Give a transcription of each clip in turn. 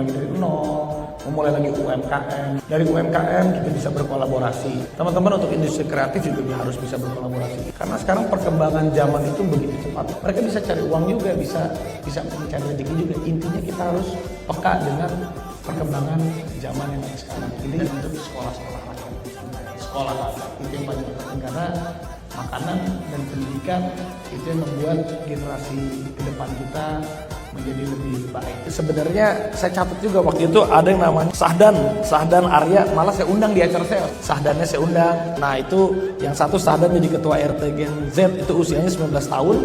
lagi dari nol, memulai lagi UMKM. Dari UMKM kita bisa berkolaborasi. Teman-teman untuk industri kreatif juga harus bisa berkolaborasi. Karena sekarang perkembangan zaman itu begitu cepat. Mereka bisa cari uang juga, bisa mencari rezeki juga. Intinya kita harus peka dengan perkembangan zaman yang ada sekarang. Ini untuk sekolah-sekolah rakyat. Sekolah rakyat itu yang paling penting karena makanan dan pendidikan itu yang membuat generasi ke depan kita menjadi lebih baik. Sebenarnya saya catat juga waktu itu ada yang namanya Sahdan Arya, malah saya undang di acara saya. Sahdannya saya undang. Nah itu yang satu Sahdan jadi ketua RT Gen Z, itu usianya 19 tahun.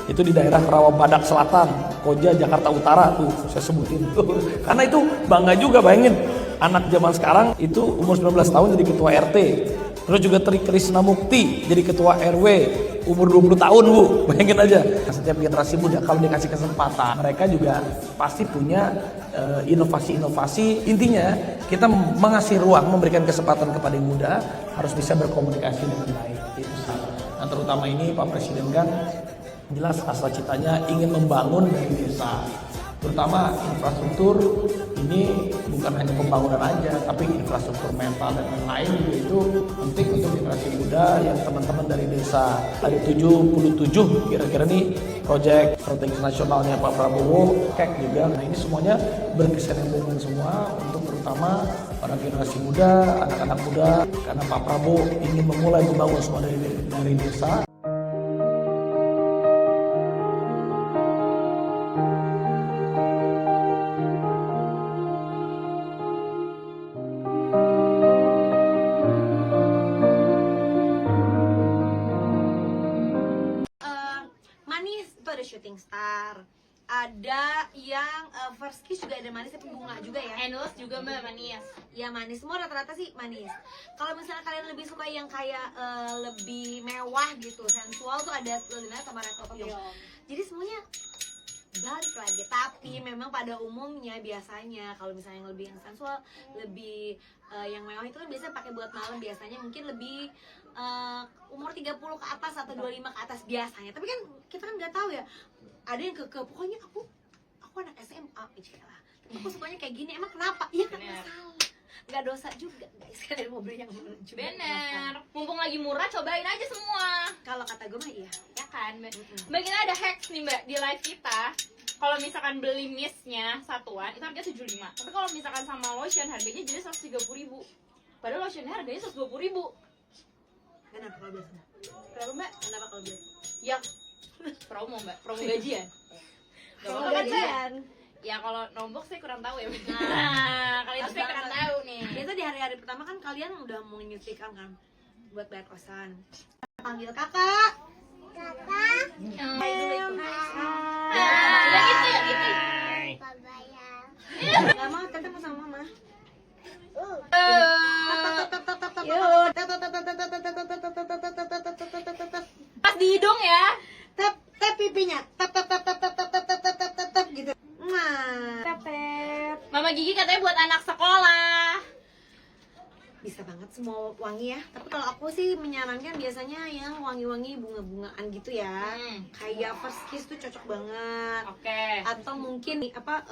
Itu di daerah Rawabadak Selatan, Koja, Jakarta Utara tuh saya sebutin tuh. Karena itu bangga juga, bayangin anak zaman sekarang itu umur 19 tahun jadi ketua RT. Terus juga Tri Krisna Mukti jadi ketua RW umur 20 tahun Bu, bayangin aja. Setiap generasi muda kalau dikasih kesempatan mereka juga pasti punya inovasi-inovasi. Intinya kita mengasih ruang, memberikan kesempatan kepada yang muda harus bisa berkomunikasi dengan baik. Itu sih. Nah terutama ini Pak Presiden kan jelas asal citanya ingin membangun dari desa. Terutama infrastruktur ini bukan hanya pembangunan aja, tapi infrastruktur mental dan lain-lain juga itu penting untuk generasi muda yang teman-teman dari desa. Ada 77 kira-kira nih proyek strategis nasionalnya Pak Prabowo, KEK juga. Nah ini semuanya berkesinambungan semua untuk terutama para generasi muda, anak-anak muda, karena Pak Prabowo ingin memulai membangun semua dari desa. Manis itu ada Shooting Star, ada yang First Kiss juga ada manis tapi bunga juga ya. Endless juga Mbak manis. Ya manis, semua rata-rata sih manis. Kalau misalnya kalian lebih suka yang kayak lebih mewah gitu, sensual tuh ada Lilina sama Red Coffee. Jadi semuanya balik lagi, tapi memang pada umumnya biasanya kalau misalnya yang lebih yang sensual, lebih yang mewah itu kan biasanya pakai buat malam, biasanya mungkin lebih umur 30 ke atas atau 25 ke atas biasanya. Tapi kan kita kan nggak tahu ya, ada yang ke pokoknya aku anak SMA lah, aku sukanya kayak gini, emang kenapa? Iya kan masalah, nggak dosa juga guys, kalian mau beli yang lucu. Bener, mumpung lagi murah cobain aja semua. Kalau kata gue mah iya Ya kan Mbak. Mbak, kita ada hacks nih Mbak di live kita. Kalau misalkan beli mistnya satuan itu harganya 75. Tapi kalau misalkan sama lotion harganya jadi 130.000. Padahal lotionnya harganya 120.000. Kenapa kalau biasa? Kenapa Mbak? Kenapa kalau biasa? Ya promo Mbak, promo gajian. Gak Promo apa-apa kan Mbak? gajian. Ya kalau nombok saya kurang tahu ya Mbak. Nah, kali itu saya kurang tahu nih. Biasa di hari-hari pertama kan kalian udah mau menyuntikkan kan buat bayar kosan. Panggil kakak. Kakak. Hai dulu itu. Yang itu yang itu. Gak mau ketemu sama mama. Pas di hidung ya. Tap pipinya. Tap gitu. Nah. Tap. Mama Gigi katanya buat anak sekolah. Bisa banget semua wangi ya. Tapi kalau aku sih menyarankan biasanya yang wangi-wangi bunga-bungaan gitu ya. Kayak First Kiss tuh cocok banget. Oke. Atau mungkin apa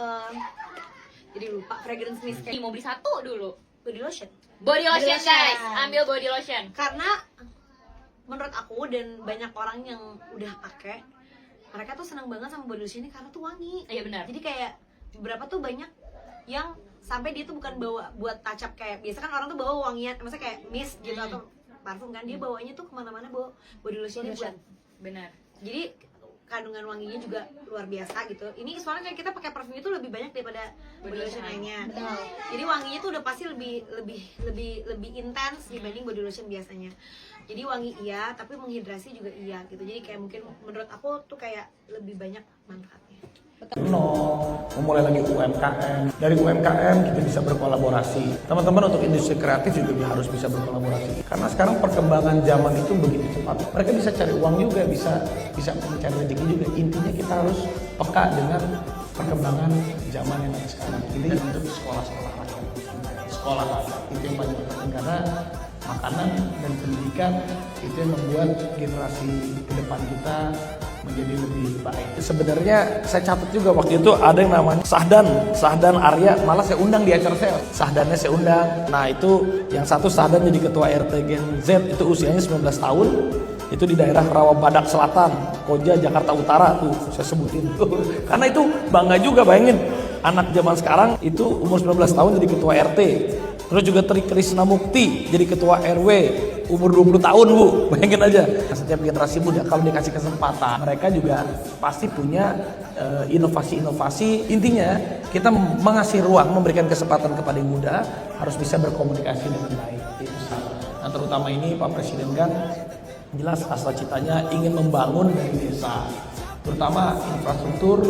jadi lupa fragrance mist kayak Mau beli satu dulu. body lotion. Body lotion lotion. guys, ambil body lotion. Karena menurut aku dan banyak orang yang udah pakai, mereka tuh senang banget sama body lotion ini karena tuh wangi. Iya benar. Jadi kayak beberapa tuh banyak yang sampai dia tuh bukan bawa buat touch up kayak biasa kan orang tuh bawa wangian, maksudnya kayak mist gitu atau parfum kan, dia bawanya tuh kemana-mana bawa body lotion buat. Benar. Jadi kandungan wanginya juga luar biasa gitu. Ini soalnya kayak kita pakai parfum itu lebih banyak daripada body lotion lainnya. Jadi wanginya tuh udah pasti lebih intens dibanding body lotion biasanya. Jadi wangi iya, tapi menghidrasi juga iya gitu. Jadi kayak mungkin menurut aku tuh kayak lebih banyak manfaatnya. Nol, memulai lagi UMKM. Dari UMKM kita bisa berkolaborasi. Teman-teman untuk industri kreatif juga harus bisa berkolaborasi. Karena sekarang perkembangan zaman itu begitu cepat. Mereka bisa cari uang juga, bisa mencari rezeki juga. Intinya kita harus peka dengan perkembangan zaman yang ada sekarang. Ini untuk sekolah-sekolah rakyat. Sekolah rakyat itu yang paling penting karena makanan dan pendidikan itu yang membuat generasi ke depan kita menjadi lebih baik. Sebenarnya saya catat juga waktu itu ada yang namanya Sahdan Arya, malah saya undang di acara saya. Sahdannya saya undang. Nah itu yang satu Sahdan jadi ketua RT Gen Z, itu usianya 19 tahun. Itu di daerah Rawabadak Selatan, Koja, Jakarta Utara tuh saya sebutin tuh. Karena itu bangga juga, bayangin anak zaman sekarang itu umur 19 tahun jadi ketua RT. Terus juga Tri Krisna Mukti jadi ketua RW umur 20 tahun Bu, bayangin aja. Setiap generasi muda kalau dikasih kesempatan, mereka juga pasti punya inovasi-inovasi. Intinya kita mengasih ruang, memberikan kesempatan kepada yang muda, harus bisa berkomunikasi dengan baik. Itu salah. Nah terutama ini Pak Presiden kan jelas asal citanya ingin membangun dari desa, terutama infrastruktur.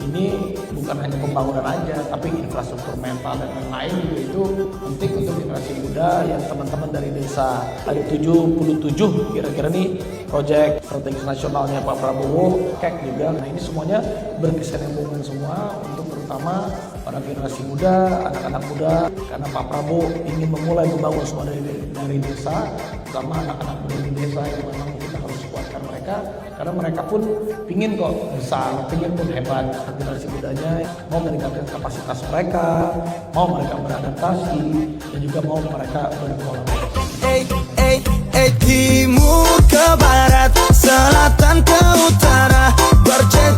Ini bukan hanya pembangunan aja, tapi infrastruktur mental dan lain-lain juga itu penting untuk generasi muda yang teman-teman dari desa. Ada 77 kira-kira nih proyek strategis nasionalnya Pak Prabowo, KEK juga. Nah ini semuanya berkesinambungan semua untuk terutama para generasi muda, anak-anak muda, karena Pak Prabowo ingin memulai membangun semua dari desa, terutama anak-anak muda di desa yang memang kita harus kuatkan mereka, karena mereka pun pingin kok besar, pingin pun hebat. Generasi mudanya mau meningkatkan kapasitas mereka, mau mereka beradaptasi, dan juga mau mereka berkolaborasi. Timur ke barat, selatan ke utara, bercecer